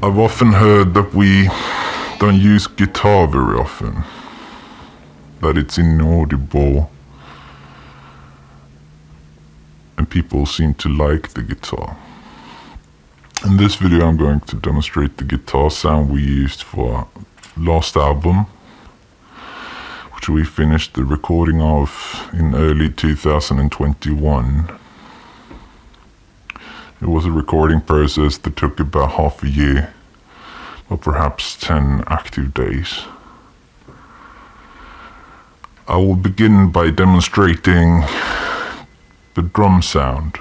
I've often heard that we don't use guitar very often, that it's inaudible, and people seem to like the guitar. In this video I'm going to demonstrate the guitar sound we used for our last album, which we finished the recording of in early 2021. It was a recording process that took about half a year, or perhaps 10 active days. I will begin by demonstrating the drum sound.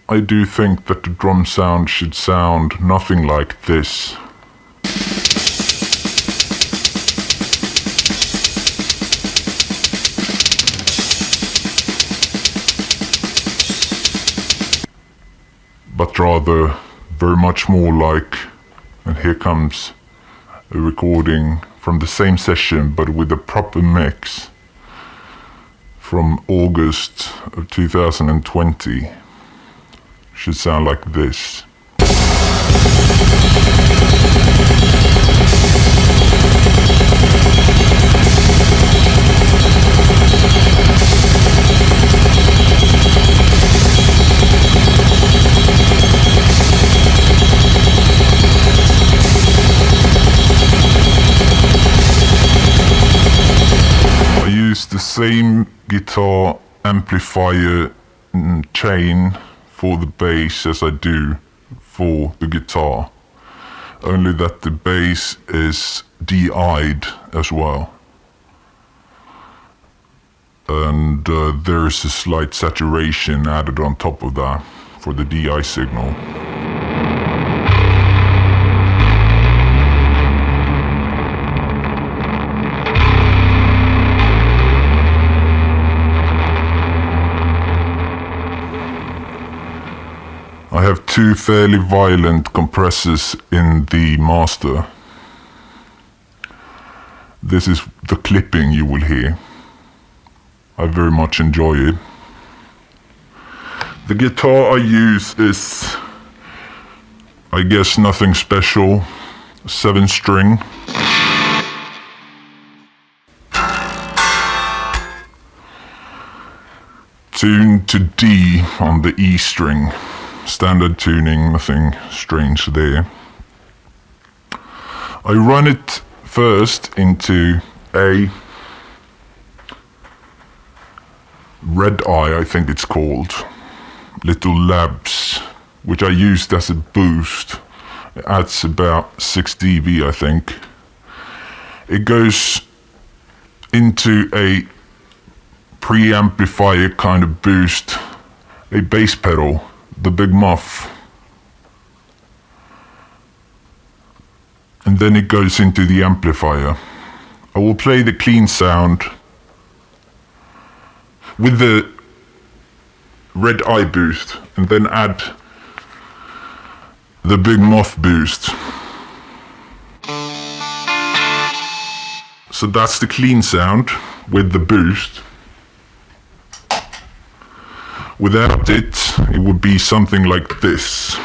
I do think that the drum sound should sound nothing like this. But rather very much more like, and here comes a recording from the same session but with a proper mix from August of 2020. Should sound like this. I use the same guitar amplifier chain for the bass as I do for the guitar, only that the bass is DI'd as well, and there's a slight saturation added on top of that for the DI signal. I have two fairly violent compressors in the master. This is the clipping you will hear. I very much enjoy it. The guitar I use is, I guess, nothing special. 7-string. Tuned to D on the E string. Standard tuning, nothing strange there. I run it first into a red eye, I think it's called, little labs, which I used as a boost. It adds about 6 dB, I think. It goes into a preamplifier kind of boost, a bass pedal, the big muff, and then it goes into the amplifier. I will play the clean sound with the red eye boost and then add the big muff boost. So that's the clean sound with the boost. Without it, it would be something like this.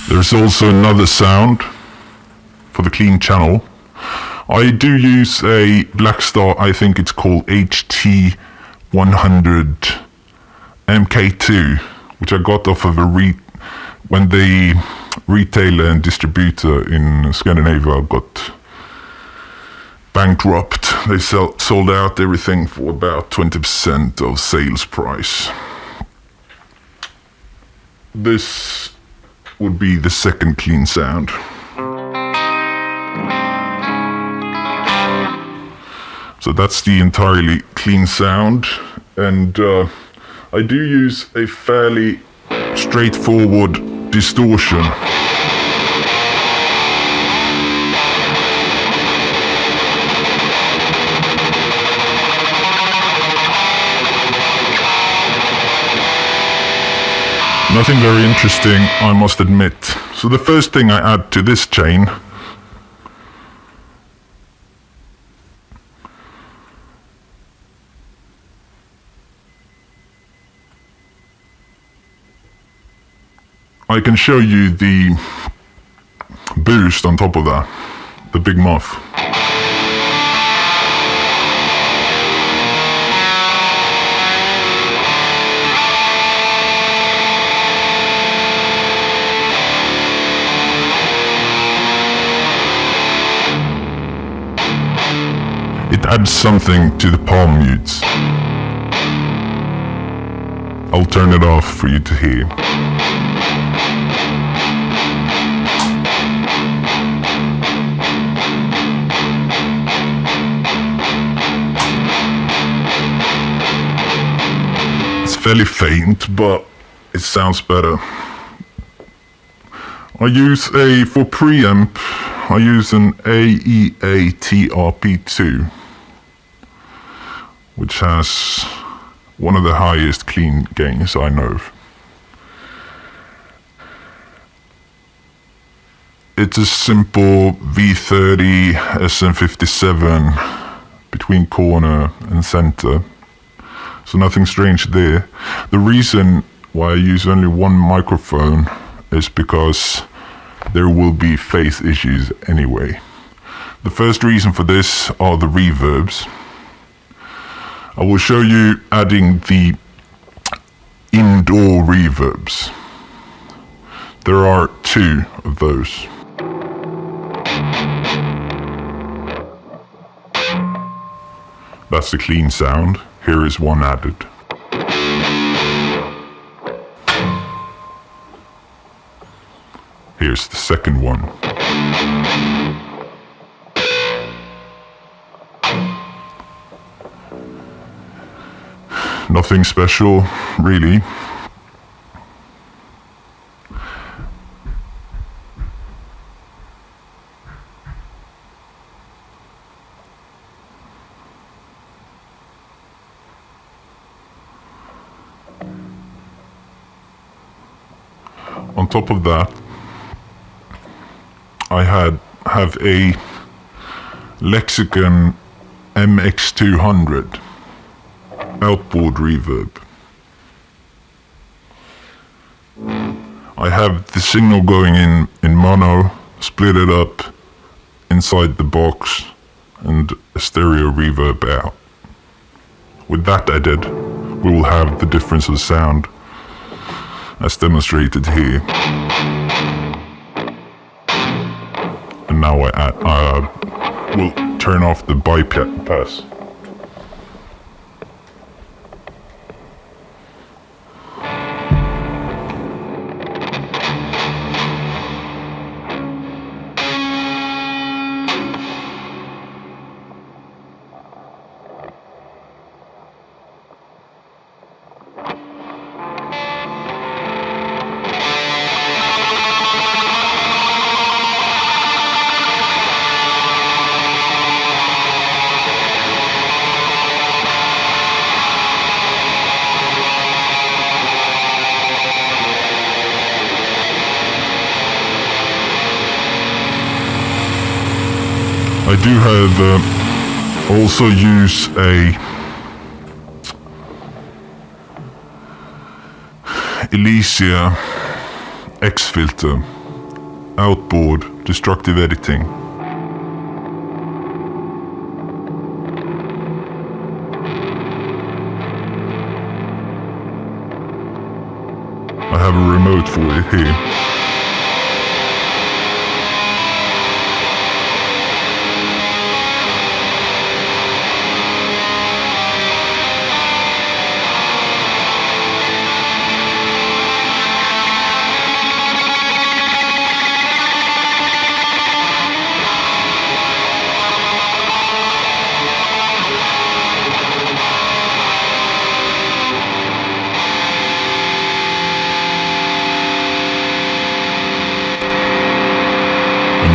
There's also another sound for the clean channel. I do use a Blackstar, I think it's called HT100 MK2, which I got off of when the retailer and distributor in Scandinavia got bankrupt. They sold out everything for about 20% of sales price. This would be the second clean sound. So that's the entirely clean sound, and I do use a fairly straightforward distortion. Nothing very interesting, I must admit. So the first thing I add to this chain I can show you the boost on top of that, the big muff. It adds something to the palm mutes. I'll turn it off for you to hear. It's fairly faint, but it sounds better. For preamp, I use an AEA-TRP2, which has one of the highest clean gains I know of. It's a simple V30 SM57 between corner and center, so nothing strange there. The reason why I use only one microphone is because there will be phase issues anyway. The first reason for this are the reverbs. I will show you adding the indoor reverbs. There are 2 of those. That's the clean sound. Here is one added. Here's the second one. Nothing special, really. On top of that, I have a Lexicon MX200 outboard reverb. I have the signal going in mono, split it up inside the box, and a stereo reverb out. With that added, we will have the difference of sound as demonstrated here. And now we'll turn off the bypass. I do have also use a Elysia X filter, outboard destructive editing. I have a remote for it here.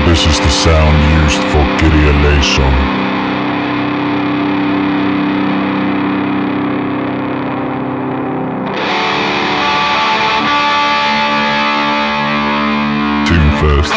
This is the sound used for Kyrieleison. first.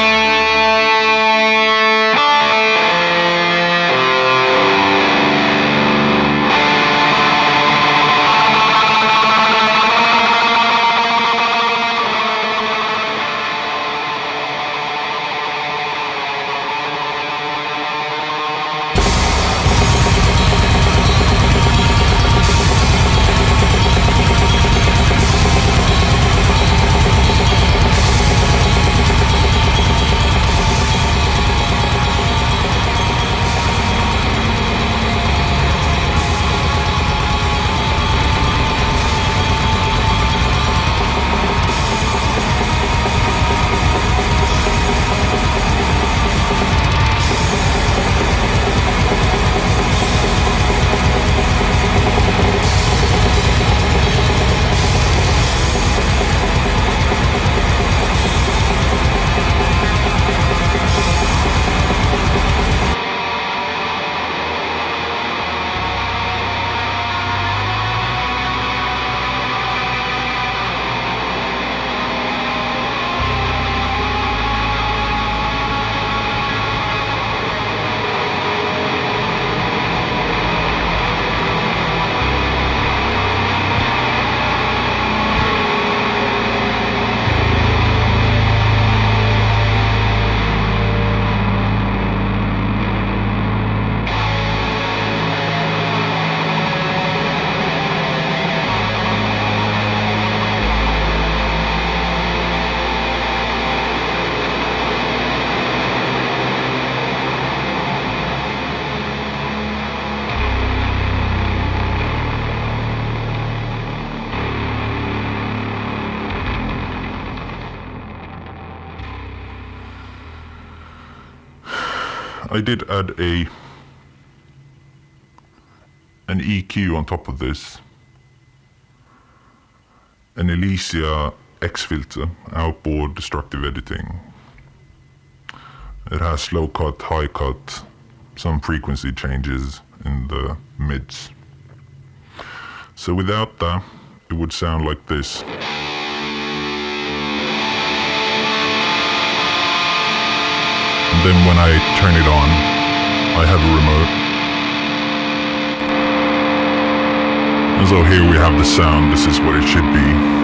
I did add an EQ on top of this, an Elysia X filter, outboard destructive editing. It has low cut, high cut, some frequency changes in the mids. So without that, it would sound like this. And then when I turn it on, I have a remote. And so here we have the sound. This is what it should be.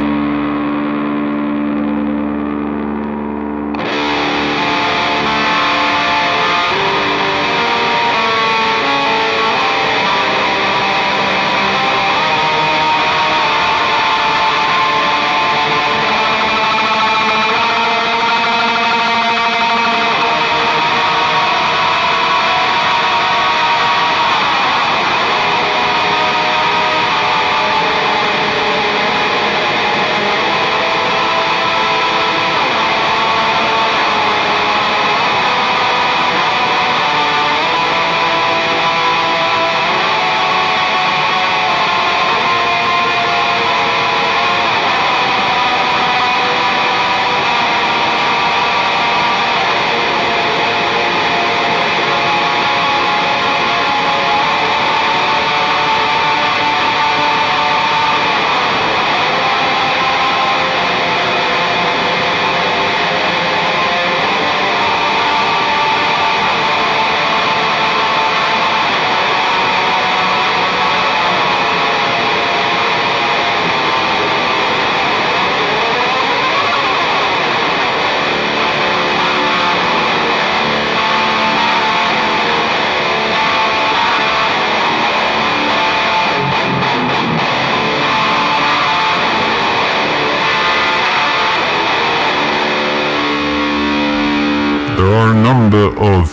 There are a number of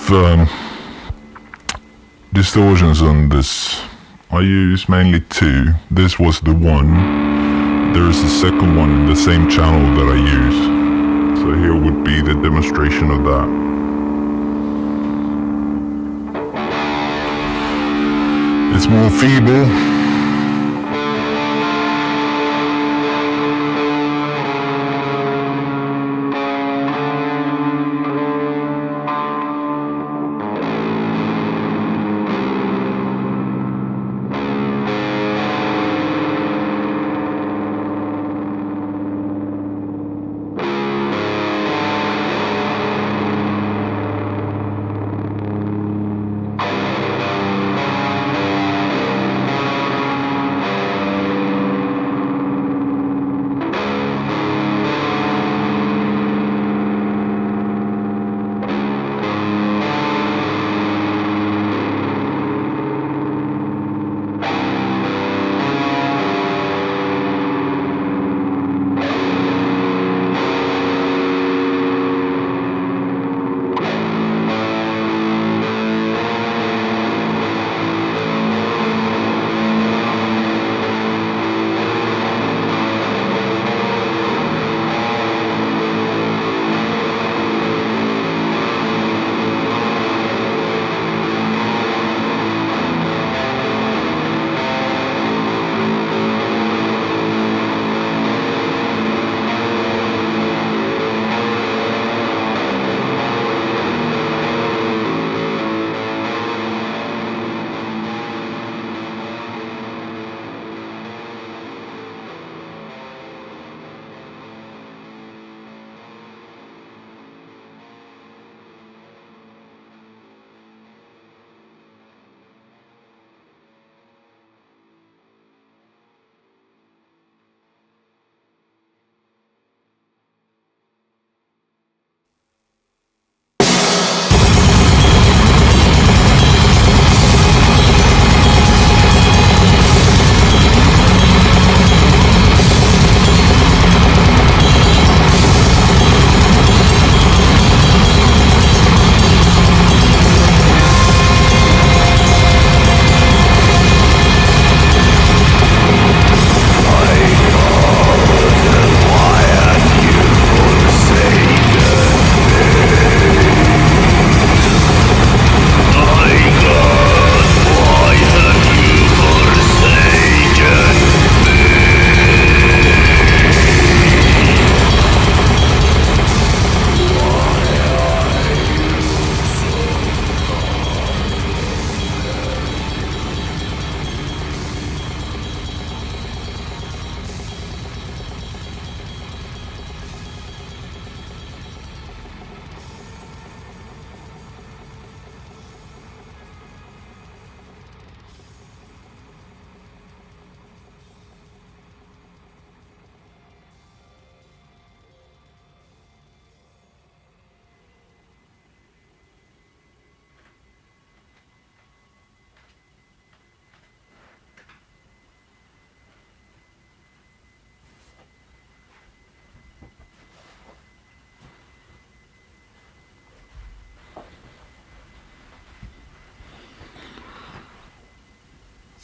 distortions on this. I use mainly two. This was the one. There is a second one in the same channel that I use. So here would be the demonstration of that. It's more feeble.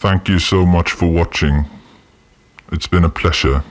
Thank you so much for watching. It's been a pleasure.